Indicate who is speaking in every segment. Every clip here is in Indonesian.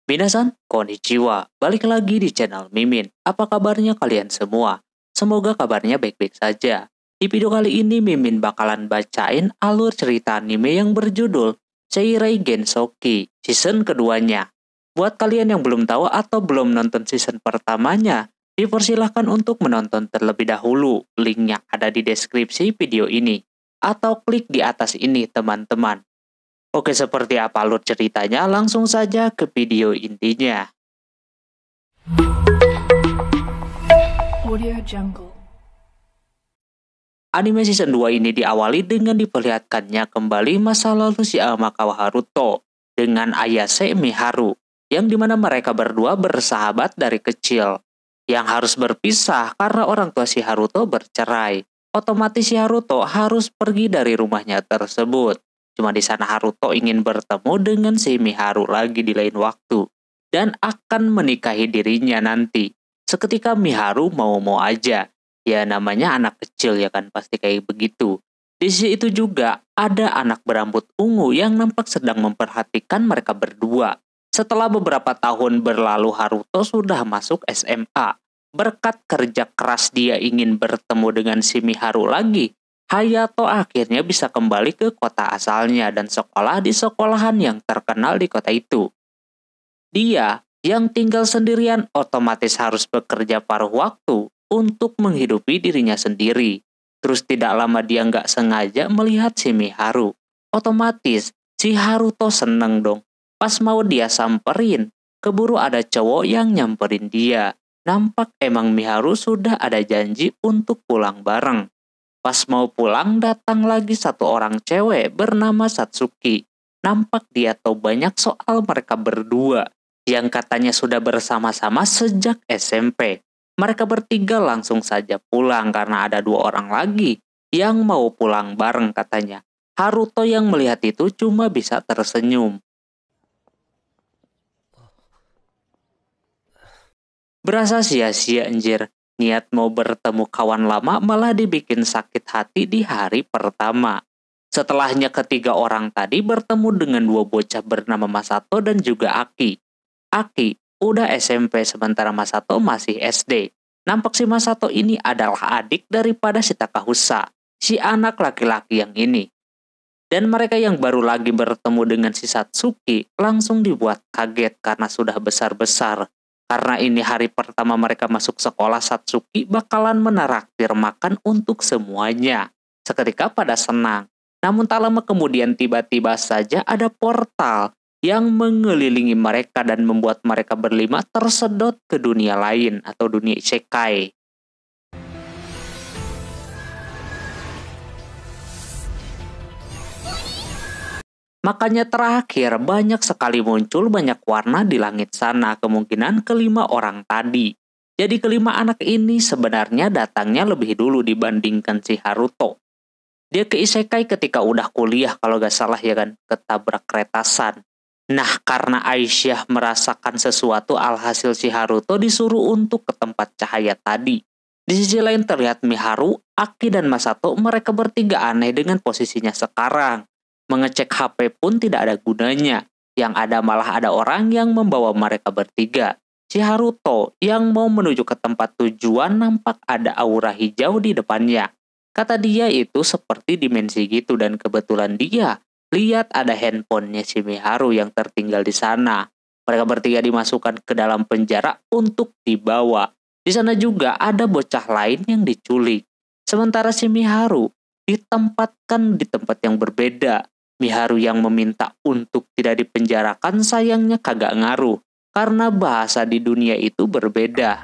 Speaker 1: Minasan, konnichiwa. Balik lagi di channel Mimin. Apa kabarnya kalian semua? Semoga kabarnya baik-baik saja. Di video kali ini Mimin bakalan bacain alur cerita anime yang berjudul Seirei Gensoki, season keduanya. Buat kalian yang belum tahu atau belum nonton season pertamanya, dipersilahkan untuk menonton terlebih dahulu. Linknya ada di deskripsi video ini. Atau klik di atas ini teman-teman. Oke, seperti apa alur ceritanya? Langsung saja ke video intinya.
Speaker 2: Audio Jungle.
Speaker 1: Anime season 2 ini diawali dengan diperlihatkannya kembali masa lalu si Amakawa Haruto dengan Ayase Miharu, yang dimana mereka berdua bersahabat dari kecil, yang harus berpisah karena orang tua si Haruto bercerai. Otomatis si Haruto harus pergi dari rumahnya tersebut. Cuma di sana Haruto ingin bertemu dengan si Miharu lagi di lain waktu dan akan menikahi dirinya nanti. Seketika Miharu mau-mau aja. Ya namanya anak kecil ya kan, pasti kayak begitu. Di sisi itu juga ada anak berambut ungu yang nampak sedang memperhatikan mereka berdua. Setelah beberapa tahun berlalu Haruto sudah masuk SMA. Berkat kerja keras dia ingin bertemu dengan si Miharu lagi. Hayato akhirnya bisa kembali ke kota asalnya dan sekolah di sekolahan yang terkenal di kota itu. Dia yang tinggal sendirian otomatis harus bekerja paruh waktu untuk menghidupi dirinya sendiri. Terus tidak lama dia nggak sengaja melihat si Miharu. Otomatis si Haruto seneng dong. Pas mau dia samperin, keburu ada cowok yang nyamperin dia. Nampak emang Miharu sudah ada janji untuk pulang bareng. Pas mau pulang datang lagi satu orang cewek bernama Satsuki. Nampak dia tahu banyak soal mereka berdua yang katanya sudah bersama-sama sejak SMP. Mereka bertiga langsung saja pulang karena ada dua orang lagi yang mau pulang bareng katanya. Haruto yang melihat itu cuma bisa tersenyum. Berasa sia-sia anjir. Niat mau bertemu kawan lama malah dibikin sakit hati di hari pertama. Setelahnya ketiga orang tadi bertemu dengan dua bocah bernama Masato dan juga Aki. Aki udah SMP sementara Masato masih SD. Nampak si Masato ini adalah adik daripada si Takahusa, si anak laki-laki yang ini. Dan mereka yang baru lagi bertemu dengan si Satsuki langsung dibuat kaget karena sudah besar-besar. Karena ini hari pertama mereka masuk sekolah, Satsuki bakalan menraktir makan untuk semuanya. Seketika pada senang. Namun tak lama kemudian tiba-tiba saja ada portal yang mengelilingi mereka dan membuat mereka berlima tersedot ke dunia lain atau dunia isekai. Makanya terakhir banyak sekali muncul banyak warna di langit sana, kemungkinan kelima orang tadi. Jadi kelima anak ini sebenarnya datangnya lebih dulu dibandingkan si Haruto. Dia ke isekai ketika udah kuliah kalau gak salah ya kan, ketabrak keretasan. Nah karena Aisyah merasakan sesuatu alhasil si Haruto disuruh untuk ke tempat cahaya tadi. Di sisi lain terlihat Miharu, Aki dan Masato mereka bertiga aneh dengan posisinya sekarang. Mengecek HP pun tidak ada gunanya. Yang ada malah ada orang yang membawa mereka bertiga. Si Haruto yang mau menuju ke tempat tujuan nampak ada aura hijau di depannya. Kata dia itu seperti dimensi gitu dan kebetulan dia lihat ada handphonenya si Miharu yang tertinggal di sana. Mereka bertiga dimasukkan ke dalam penjara untuk dibawa. Di sana juga ada bocah lain yang diculik. Sementara si Miharu ditempatkan di tempat yang berbeda. Miharu yang meminta untuk tidak dipenjarakan sayangnya kagak ngaruh karena bahasa di dunia itu berbeda.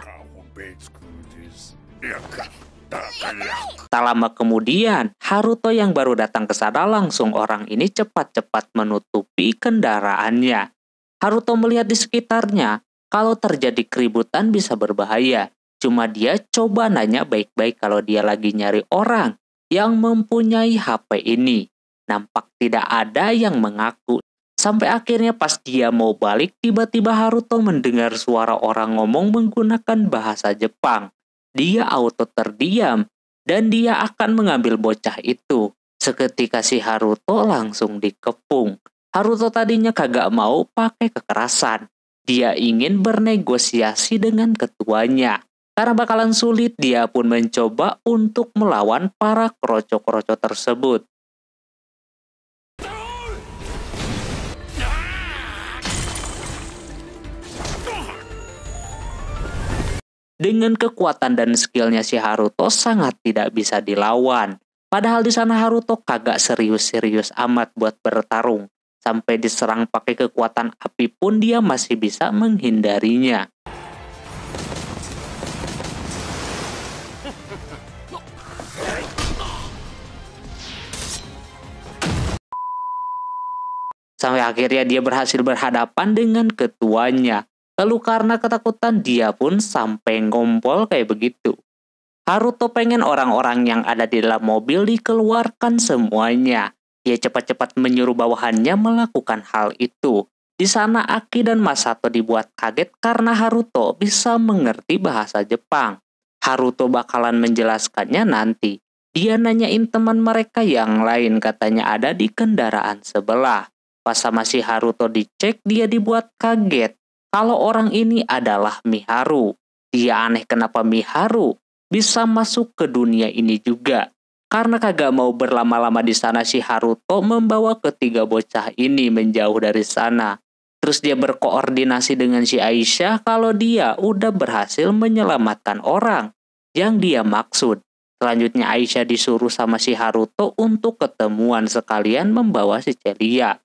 Speaker 1: Tak lama kemudian, Haruto yang baru datang ke sana langsung orang ini cepat-cepat menutupi kendaraannya. Haruto melihat di sekitarnya, kalau terjadi keributan bisa berbahaya. Cuma dia coba nanya baik-baik kalau dia lagi nyari orang yang mempunyai HP ini. Nampak tidak ada yang mengaku. Sampai akhirnya pas dia mau balik, tiba-tiba Haruto mendengar suara orang ngomong menggunakan bahasa Jepang. Dia auto terdiam dan dia akan mengambil bocah itu. Seketika si Haruto langsung dikepung. Haruto tadinya kagak mau pakai kekerasan. Dia ingin bernegosiasi dengan ketuanya. Karena bakalan sulit, dia pun mencoba untuk melawan para kroco-kroco tersebut. Dengan kekuatan dan skillnya si Haruto sangat tidak bisa dilawan. Padahal di sana Haruto kagak serius-serius amat buat bertarung. Sampai diserang pakai kekuatan api pun dia masih bisa menghindarinya. Sampai akhirnya dia berhasil berhadapan dengan ketuanya. Lalu karena ketakutan dia pun sampai ngompol kayak begitu. Haruto pengen orang-orang yang ada di dalam mobil dikeluarkan semuanya. Dia cepat-cepat menyuruh bawahannya melakukan hal itu. Di sana Aki dan Masato dibuat kaget karena Haruto bisa mengerti bahasa Jepang. Haruto bakalan menjelaskannya nanti. Dia nanyain teman mereka yang lain, katanya ada di kendaraan sebelah. Pas sama si Haruto dicek, dia dibuat kaget kalau orang ini adalah Miharu. Dia aneh kenapa Miharu bisa masuk ke dunia ini juga. Karena kagak mau berlama-lama di sana, si Haruto membawa ketiga bocah ini menjauh dari sana. Terus dia berkoordinasi dengan si Aisyah kalau dia udah berhasil menyelamatkan orang yang dia maksud. Selanjutnya Aisyah disuruh sama si Haruto untuk ketemuan sekalian membawa si Celia.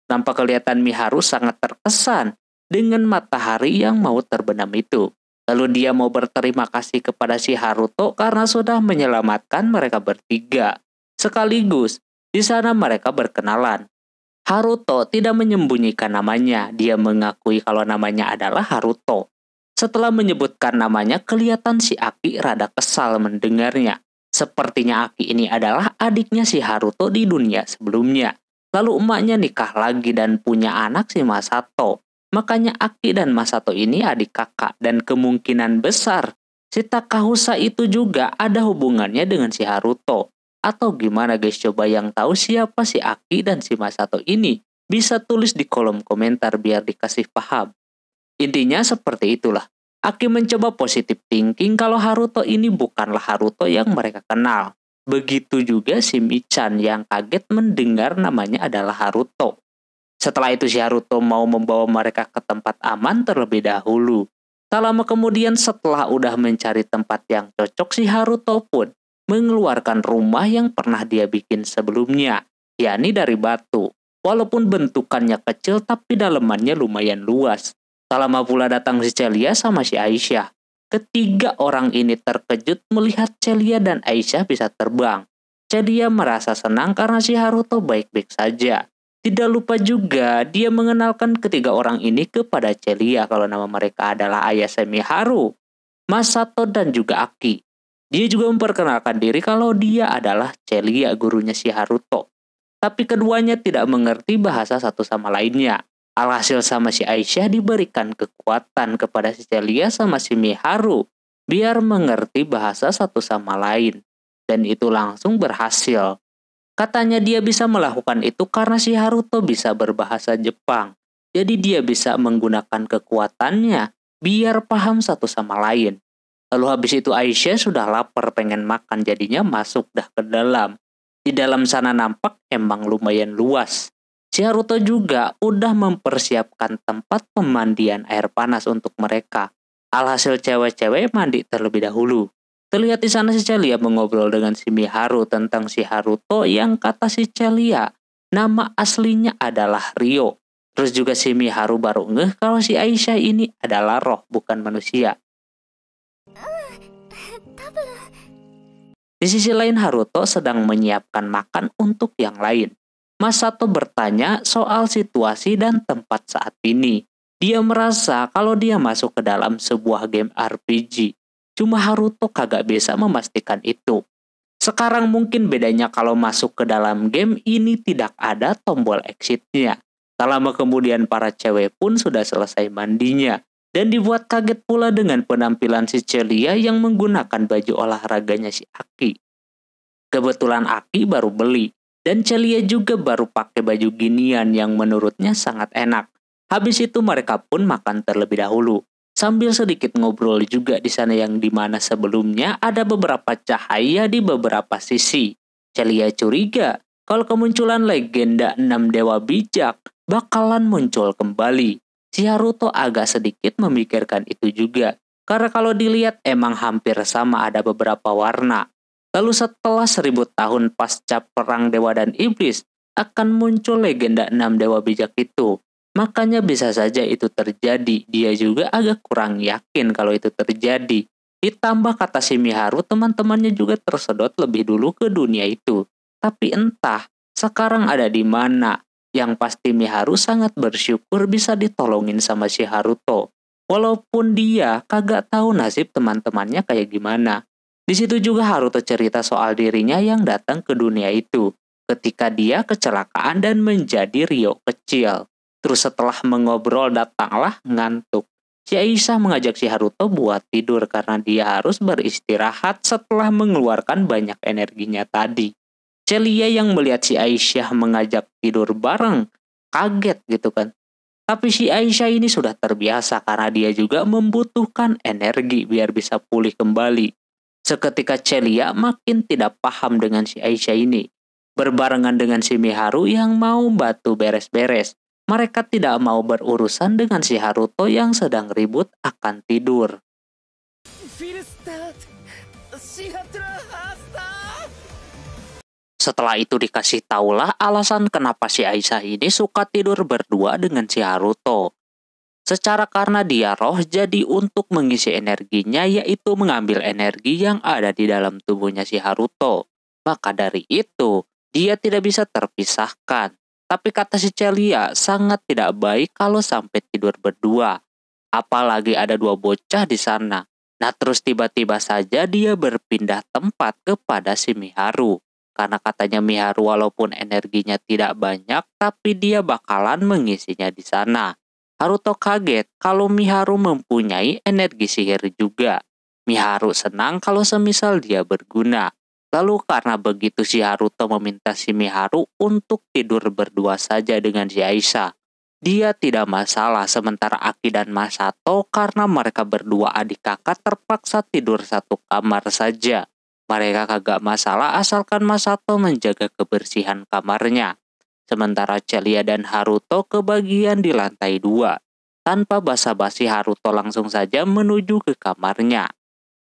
Speaker 1: Nampak kelihatan Miharu sangat terkesan dengan matahari yang mau terbenam itu. Lalu dia mau berterima kasih kepada si Haruto karena sudah menyelamatkan mereka bertiga. Sekaligus, di sana mereka berkenalan. Haruto tidak menyembunyikan namanya, dia mengakui kalau namanya adalah Haruto. Setelah menyebutkan namanya, kelihatan si Aki rada kesal mendengarnya. Sepertinya Aki ini adalah adiknya si Haruto di dunia sebelumnya. Lalu emaknya nikah lagi dan punya anak si Masato. Makanya Aki dan Masato ini adik kakak dan kemungkinan besar si Takahusa itu juga ada hubungannya dengan si Haruto. Atau gimana guys, coba yang tahu siapa si Aki dan si Masato ini bisa tulis di kolom komentar biar dikasih paham. Intinya seperti itulah. Aki mencoba positive thinking kalau Haruto ini bukanlah Haruto yang mereka kenal. Begitu juga si Michan yang kaget mendengar namanya adalah Haruto. Setelah itu si Haruto mau membawa mereka ke tempat aman terlebih dahulu. Tak lama kemudian setelah udah mencari tempat yang cocok, si Haruto pun mengeluarkan rumah yang pernah dia bikin sebelumnya, yakni dari batu. Walaupun bentukannya kecil tapi dalemannya lumayan luas. Tak lama pula datang si Celia sama si Aisyah. Ketiga orang ini terkejut melihat Celia dan Aisyah bisa terbang. Celia merasa senang karena si Haruto baik-baik saja. Tidak lupa juga dia mengenalkan ketiga orang ini kepada Celia kalau nama mereka adalah Ayase Miharu, Masato dan juga Aki. Dia juga memperkenalkan diri kalau dia adalah Celia, gurunya si Haruto. Tapi keduanya tidak mengerti bahasa satu sama lainnya. Alhasil sama si Aisyah diberikan kekuatan kepada si Celia sama si Miharu biar mengerti bahasa satu sama lain. Dan itu langsung berhasil. Katanya dia bisa melakukan itu karena si Haruto bisa berbahasa Jepang. Jadi dia bisa menggunakan kekuatannya biar paham satu sama lain. Lalu habis itu Aisyah sudah lapar pengen makan, jadinya masuk dah ke dalam. Di dalam sana nampak emang lumayan luas. Si Haruto juga udah mempersiapkan tempat pemandian air panas untuk mereka. Alhasil cewek-cewek mandi terlebih dahulu. Terlihat di sana si Celia mengobrol dengan si Miharu tentang si Haruto yang kata si Celia nama aslinya adalah Ryo. Terus juga si Miharu baru ngeh kalau si Aisyah ini adalah roh bukan manusia. Di sisi lain Haruto sedang menyiapkan makan untuk yang lain. Masato bertanya soal situasi dan tempat saat ini. Dia merasa kalau dia masuk ke dalam sebuah game RPG. Cuma Haruto kagak bisa memastikan itu. Sekarang mungkin bedanya kalau masuk ke dalam game ini tidak ada tombol exitnya. Tak lama kemudian para cewek pun sudah selesai mandinya. Dan dibuat kaget pula dengan penampilan si Celia yang menggunakan baju olahraganya si Aki. Kebetulan Aki baru beli. Dan Celia juga baru pakai baju ginian yang menurutnya sangat enak. Habis itu mereka pun makan terlebih dahulu, sambil sedikit ngobrol juga di sana yang dimana sebelumnya ada beberapa cahaya di beberapa sisi. Celia curiga kalau kemunculan legenda 6 dewa bijak bakalan muncul kembali. Si Haruto agak sedikit memikirkan itu juga, karena kalau dilihat emang hampir sama ada beberapa warna. Lalu setelah 1000 tahun pasca perang dewa dan iblis, akan muncul legenda 6 dewa bijak itu. Makanya bisa saja itu terjadi. Dia juga agak kurang yakin kalau itu terjadi. Ditambah kata si Miharu, teman-temannya juga tersedot lebih dulu ke dunia itu. Tapi entah sekarang ada di mana. Yang pasti Miharu sangat bersyukur bisa ditolongin sama si Haruto. Walaupun dia kagak tahu nasib teman-temannya kayak gimana. Di situ juga Haruto cerita soal dirinya yang datang ke dunia itu ketika dia kecelakaan dan menjadi Ryo kecil. Terus setelah mengobrol datanglah ngantuk. Si Aisyah mengajak si Haruto buat tidur karena dia harus beristirahat setelah mengeluarkan banyak energinya tadi. Celia yang melihat si Aisyah mengajak tidur bareng kaget gitu kan. Tapi si Aisyah ini sudah terbiasa karena dia juga membutuhkan energi biar bisa pulih kembali. Seketika Celia makin tidak paham dengan si Aisyah ini. Berbarengan dengan si Miharu yang mau bantu beres-beres. Mereka tidak mau berurusan dengan si Haruto yang sedang ribut akan tidur. Setelah itu dikasih taulah alasan kenapa si Aisyah ini suka tidur berdua dengan si Haruto. Secara karena dia roh, jadi untuk mengisi energinya yaitu mengambil energi yang ada di dalam tubuhnya si Haruto. Maka dari itu, dia tidak bisa terpisahkan. Tapi kata si Celia, sangat tidak baik kalau sampai tidur berdua. Apalagi ada 2 bocah di sana. Nah terus tiba-tiba saja dia berpindah tempat kepada si Miharu. Karena katanya Miharu walaupun energinya tidak banyak, tapi dia bakalan mengisinya di sana. Haruto kaget kalau Miharu mempunyai energi sihir juga. Miharu senang kalau semisal dia berguna. Lalu karena begitu si Haruto meminta si Miharu untuk tidur berdua saja dengan si Aisyah. Dia tidak masalah sementara Aki dan Masato karena mereka berdua adik kakak terpaksa tidur satu kamar saja. Mereka kagak masalah asalkan Masato menjaga kebersihan kamarnya. Sementara Celia dan Haruto kebagian di lantai 2. Tanpa basa-basi Haruto langsung saja menuju ke kamarnya.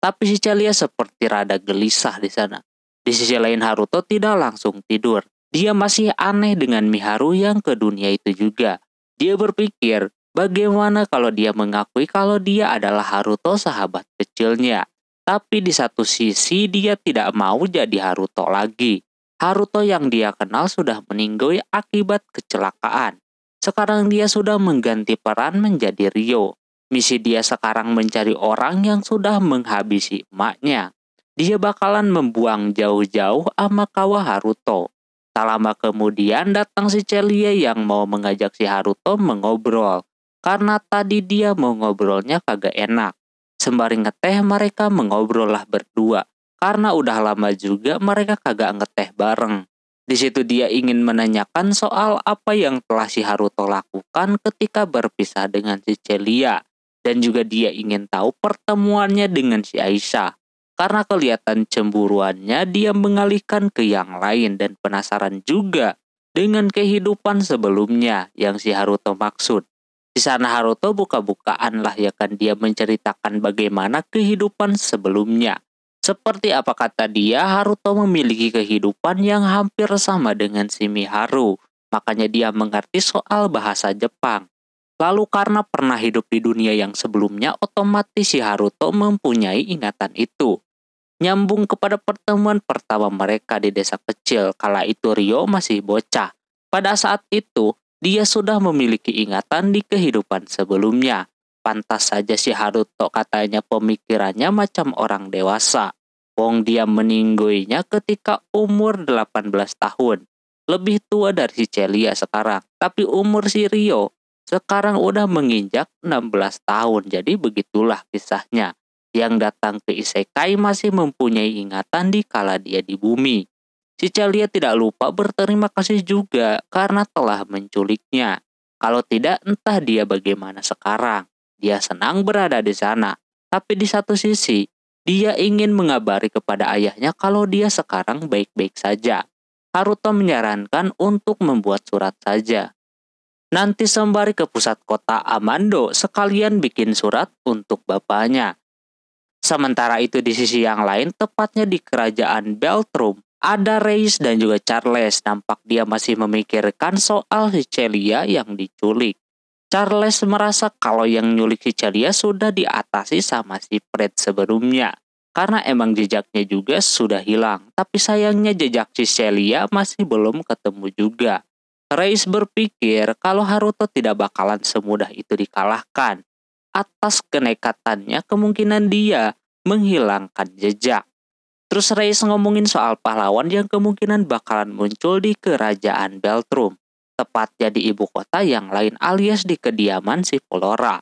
Speaker 1: Tapi si Celia seperti rada gelisah di sana. Di sisi lain Haruto tidak langsung tidur. Dia masih aneh dengan Miharu yang ke dunia itu juga. Dia berpikir bagaimana kalau dia mengakui kalau dia adalah Haruto sahabat kecilnya. Tapi di satu sisi dia tidak mau jadi Haruto lagi. Haruto yang dia kenal sudah meninggal akibat kecelakaan. Sekarang dia sudah mengganti peran menjadi Ryo. Misi dia sekarang mencari orang yang sudah menghabisi emaknya. Dia bakalan membuang jauh-jauh Amakawa Haruto. Tak lama kemudian datang si Celia yang mau mengajak si Haruto mengobrol. Karena tadi dia mau ngobrolnya kagak enak. Sembari ngeteh mereka mengobrol lah berdua. Karena udah lama juga mereka kagak ngeteh bareng. Di situ dia ingin menanyakan soal apa yang telah si Haruto lakukan ketika berpisah dengan si Celia. Dan juga dia ingin tahu pertemuannya dengan si Aisyah. Karena kelihatan cemburuannya dia mengalihkan ke yang lain dan penasaran juga dengan kehidupan sebelumnya yang si Haruto maksud. Di sana Haruto buka-bukaan lah ya kan dia menceritakan bagaimana kehidupan sebelumnya. Seperti apa kata dia, Haruto memiliki kehidupan yang hampir sama dengan si Miharu. Makanya dia mengerti soal bahasa Jepang. Lalu karena pernah hidup di dunia yang sebelumnya, otomatis si Haruto mempunyai ingatan itu. Nyambung kepada pertemuan pertama mereka di desa kecil, kala itu Ryo masih bocah. Pada saat itu, dia sudah memiliki ingatan di kehidupan sebelumnya. Pantas saja si Haruto katanya pemikirannya macam orang dewasa. Wong dia meninggoinya ketika umur 18 tahun. Lebih tua dari si Celia sekarang. Tapi umur si Ryo sekarang udah menginjak 16 tahun. Jadi begitulah kisahnya. Yang datang ke Isekai masih mempunyai ingatan di kala dia di bumi. Si Celia tidak lupa berterima kasih juga karena telah menculiknya. Kalau tidak, entah dia bagaimana sekarang. Dia senang berada di sana. Tapi di satu sisi, dia ingin mengabari kepada ayahnya kalau dia sekarang baik-baik saja. Haruto menyarankan untuk membuat surat saja. Nanti sembari ke pusat kota Amando, sekalian bikin surat untuk bapaknya. Sementara itu di sisi yang lain, tepatnya di kerajaan Beltrum, ada Reis dan juga Charles. Nampak dia masih memikirkan soal si Celia yang diculik. Charles merasa kalau yang nyulik si Celia sudah diatasi sama si Fred sebelumnya. Karena emang jejaknya juga sudah hilang. Tapi sayangnya jejak si Celia masih belum ketemu juga. Reis berpikir kalau Haruto tidak bakalan semudah itu dikalahkan. Atas kenekatannya, kemungkinan dia menghilangkan jejak. Terus Reis ngomongin soal pahlawan yang kemungkinan bakalan muncul di kerajaan Beltrum, tepatnya di ibu kota yang lain alias di kediaman si Flora.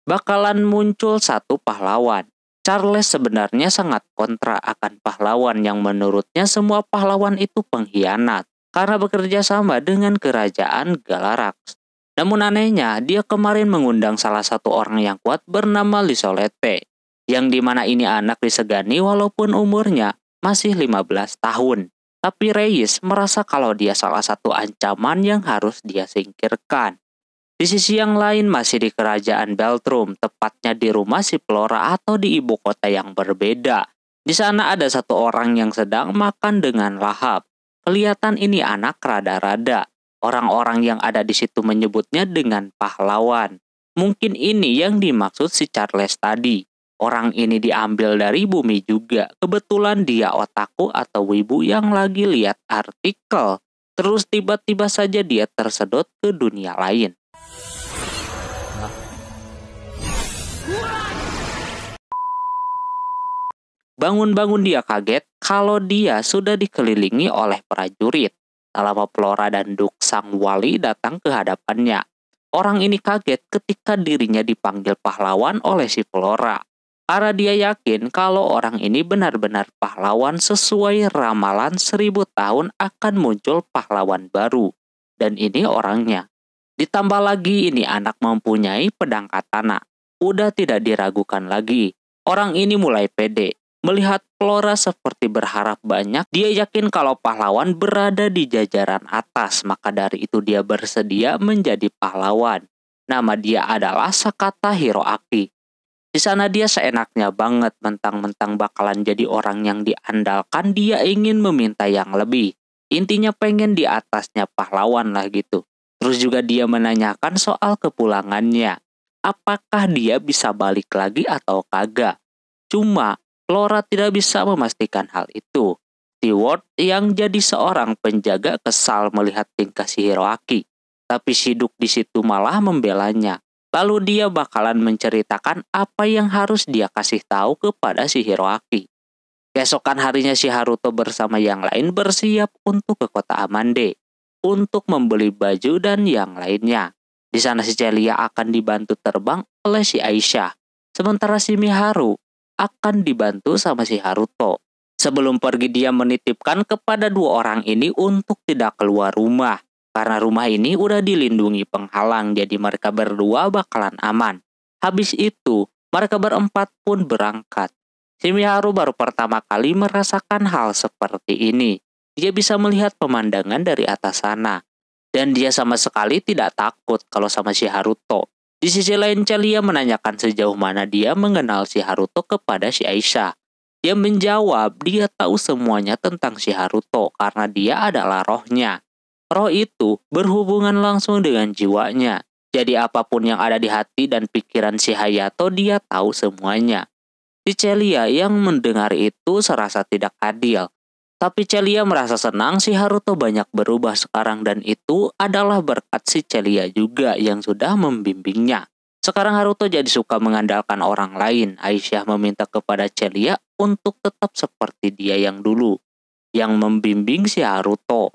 Speaker 1: Bakalan muncul satu pahlawan. Charles sebenarnya sangat kontra akan pahlawan yang menurutnya semua pahlawan itu pengkhianat karena bekerja sama dengan kerajaan Galarax. Namun anehnya, dia kemarin mengundang salah satu orang yang kuat bernama Lisolete, yang dimana ini anak disegani walaupun umurnya masih 15 tahun. Tapi Reis merasa kalau dia salah satu ancaman yang harus dia singkirkan. Di sisi yang lain masih di kerajaan Beltrum, tepatnya di rumah si Flora atau di ibu kota yang berbeda. Di sana ada satu orang yang sedang makan dengan lahap. Kelihatan ini anak rada-rada. Orang-orang yang ada di situ menyebutnya dengan pahlawan. Mungkin ini yang dimaksud si Charles tadi. Orang ini diambil dari bumi juga. Kebetulan dia otaku atau wibu yang lagi lihat artikel. Terus tiba-tiba saja dia tersedot ke dunia lain. Bangun-bangun dia kaget kalau dia sudah dikelilingi oleh prajurit. Selama Flora dan Duk sang wali datang ke hadapannya. Orang ini kaget ketika dirinya dipanggil pahlawan oleh si Flora. Karena dia yakin kalau orang ini benar-benar pahlawan sesuai ramalan 1000 tahun akan muncul pahlawan baru. Dan ini orangnya. Ditambah lagi ini anak mempunyai pedang katana. Udah tidak diragukan lagi. Orang ini mulai pede. Melihat Flora seperti berharap banyak, dia yakin kalau pahlawan berada di jajaran atas, maka dari itu dia bersedia menjadi pahlawan. Nama dia adalah Sakata Hiroaki. Di sana dia seenaknya banget, mentang-mentang bakalan jadi orang yang diandalkan, dia ingin meminta yang lebih. Intinya pengen di atasnya pahlawan lah gitu. Terus juga dia menanyakan soal kepulangannya. Apakah dia bisa balik lagi atau kagak? Cuma Flora tidak bisa memastikan hal itu. Steward yang jadi seorang penjaga kesal melihat tingkah si Hiroaki. Tapi si Duk di situ malah membelanya. Lalu dia bakalan menceritakan apa yang harus dia kasih tahu kepada si Hiroaki. Keesokan harinya si Haruto bersama yang lain bersiap untuk ke kota Amande. Untuk membeli baju dan yang lainnya. Di sana si Celia akan dibantu terbang oleh si Aisyah. Sementara si Miharu akan dibantu sama si Haruto. Sebelum pergi dia menitipkan kepada dua orang ini untuk tidak keluar rumah. Karena rumah ini udah dilindungi penghalang, jadi mereka berdua bakalan aman. Habis itu, mereka berempat pun berangkat. Si Miharu baru pertama kali merasakan hal seperti ini. Dia bisa melihat pemandangan dari atas sana. Dan dia sama sekali tidak takut kalau sama si Haruto. Di sisi lain Celia menanyakan sejauh mana dia mengenal si Haruto kepada si Aisyah. Dia menjawab dia tahu semuanya tentang si Haruto karena dia adalah rohnya. Roh itu berhubungan langsung dengan jiwanya. Jadi apapun yang ada di hati dan pikiran si Hayato dia tahu semuanya. Si Celia yang mendengar itu serasa tidak adil. Tapi Celia merasa senang si Haruto banyak berubah sekarang dan itu adalah berkat si Celia juga yang sudah membimbingnya. Sekarang Haruto jadi suka mengandalkan orang lain. Aisyah meminta kepada Celia untuk tetap seperti dia yang dulu, yang membimbing si Haruto.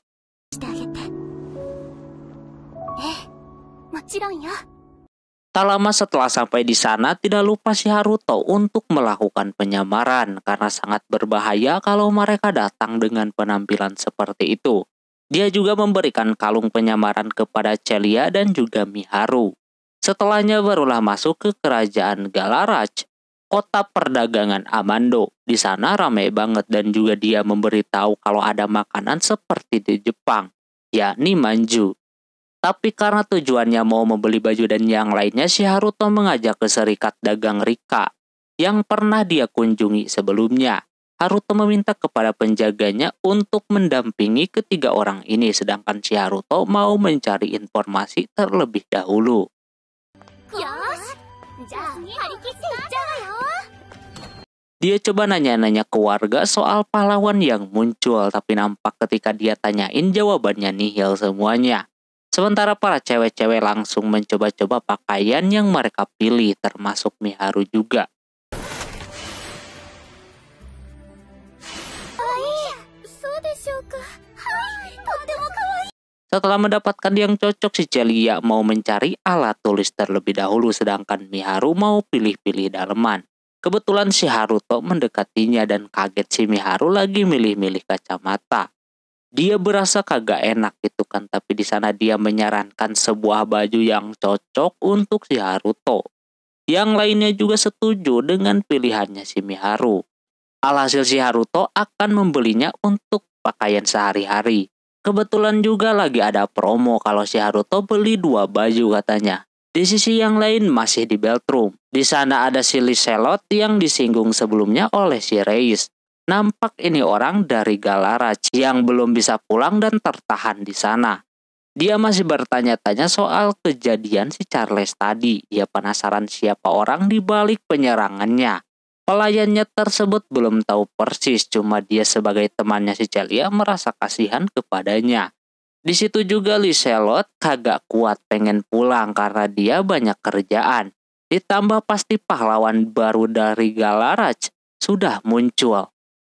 Speaker 1: Tak lama setelah sampai di sana, tidak lupa si Haruto untuk melakukan penyamaran karena sangat berbahaya kalau mereka datang dengan penampilan seperti itu. Dia juga memberikan kalung penyamaran kepada Celia dan juga Miharu. Setelahnya barulah masuk ke kerajaan Galaraj, kota perdagangan Amando. Di sana ramai banget dan juga dia memberitahu kalau ada makanan seperti di Jepang, yakni manju. Tapi karena tujuannya mau membeli baju dan yang lainnya, si Haruto mengajak ke serikat dagang Rika yang pernah dia kunjungi sebelumnya. Haruto meminta kepada penjaganya untuk mendampingi ketiga orang ini, sedangkan si Haruto mau mencari informasi terlebih dahulu. Dia coba nanya-nanya ke warga soal pahlawan yang muncul, tapi nampak ketika dia tanyain jawabannya nihil semuanya. Sementara para cewek-cewek langsung mencoba-coba pakaian yang mereka pilih, termasuk Miharu juga. Setelah mendapatkan yang cocok, si Celia mau mencari alat tulis terlebih dahulu, sedangkan Miharu mau pilih-pilih daleman. Kebetulan si Haruto mendekatinya dan kaget si Miharu lagi milih-milih kacamata. Dia berasa kagak enak gitu kan, tapi di sana dia menyarankan sebuah baju yang cocok untuk si Haruto. Yang lainnya juga setuju dengan pilihannya si Miharu. Alhasil si Haruto akan membelinya untuk pakaian sehari-hari. Kebetulan juga lagi ada promo kalau si Haruto beli 2 baju katanya. Di sisi yang lain masih di Beltrum. Di sana ada si Liselot yang disinggung sebelumnya oleh si Reis. Nampak ini orang dari Galaraj yang belum bisa pulang dan tertahan di sana. Dia masih bertanya-tanya soal kejadian si Charles tadi. Dia penasaran siapa orang di balik penyerangannya. Pelayannya tersebut belum tahu persis, cuma dia sebagai temannya si Celia merasa kasihan kepadanya. Di situ juga Liselot kagak kuat pengen pulang karena dia banyak kerjaan. Ditambah pasti pahlawan baru dari Galaraj sudah muncul.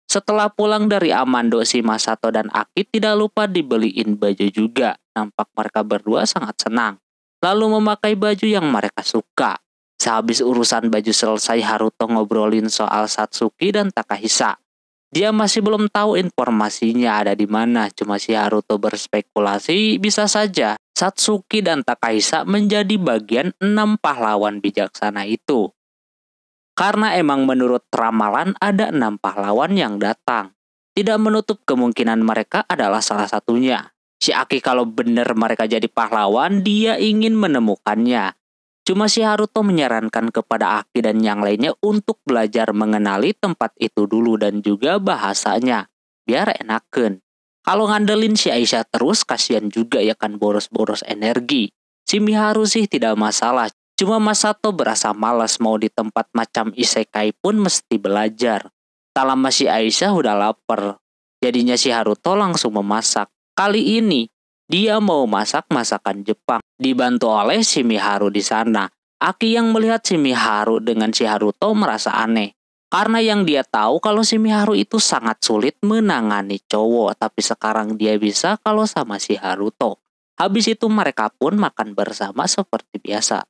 Speaker 1: Setelah pulang dari Amando, si Masato dan Aki tidak lupa dibeliin baju juga. Nampak mereka berdua sangat senang. Lalu memakai baju yang mereka suka. Sehabis urusan baju selesai, Haruto ngobrolin soal Satsuki dan Takahisa. Dia masih belum tahu informasinya ada di mana. Cuma si Haruto berspekulasi bisa saja Satsuki dan Takahisa menjadi bagian 6 pahlawan bijaksana itu. Karena emang menurut ramalan ada 6 pahlawan yang datang. Tidak menutup kemungkinan mereka adalah salah satunya. Si Aki kalau benar mereka jadi pahlawan, dia ingin menemukannya. Cuma si Haruto menyarankan kepada Aki dan yang lainnya untuk belajar mengenali tempat itu dulu dan juga bahasanya. Biar enaken. Kalau ngandelin si Aisyah terus, kasihan juga ya kan boros-boros energi. Si Miharu sih tidak masalah. Cuma Masato berasa malas mau di tempat macam isekai pun mesti belajar. Tak lama si Aisyah udah lapar. Jadinya si Haruto langsung memasak. Kali ini dia mau masak masakan Jepang. Dibantu oleh si Miharu di sana. Aki yang melihat si Miharu dengan si Haruto merasa aneh. Karena yang dia tahu kalau si Miharu itu sangat sulit menangani cowok. Tapi sekarang dia bisa kalau sama si Haruto. Habis itu mereka pun makan bersama seperti biasa.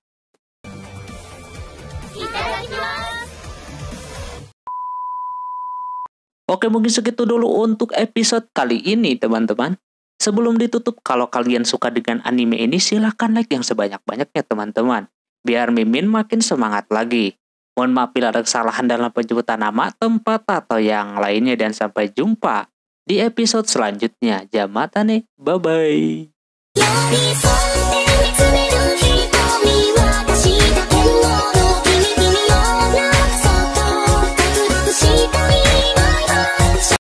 Speaker 1: Oke, mungkin segitu dulu untuk episode kali ini teman-teman. Sebelum ditutup, kalau kalian suka dengan anime ini silahkan like yang sebanyak-banyaknya teman-teman. Biar Mimin makin semangat lagi. Mohon maaf bila ada kesalahan dalam penyebutan nama, tempat, atau yang lainnya. Dan sampai jumpa di episode selanjutnya. Jamatane, bye-bye.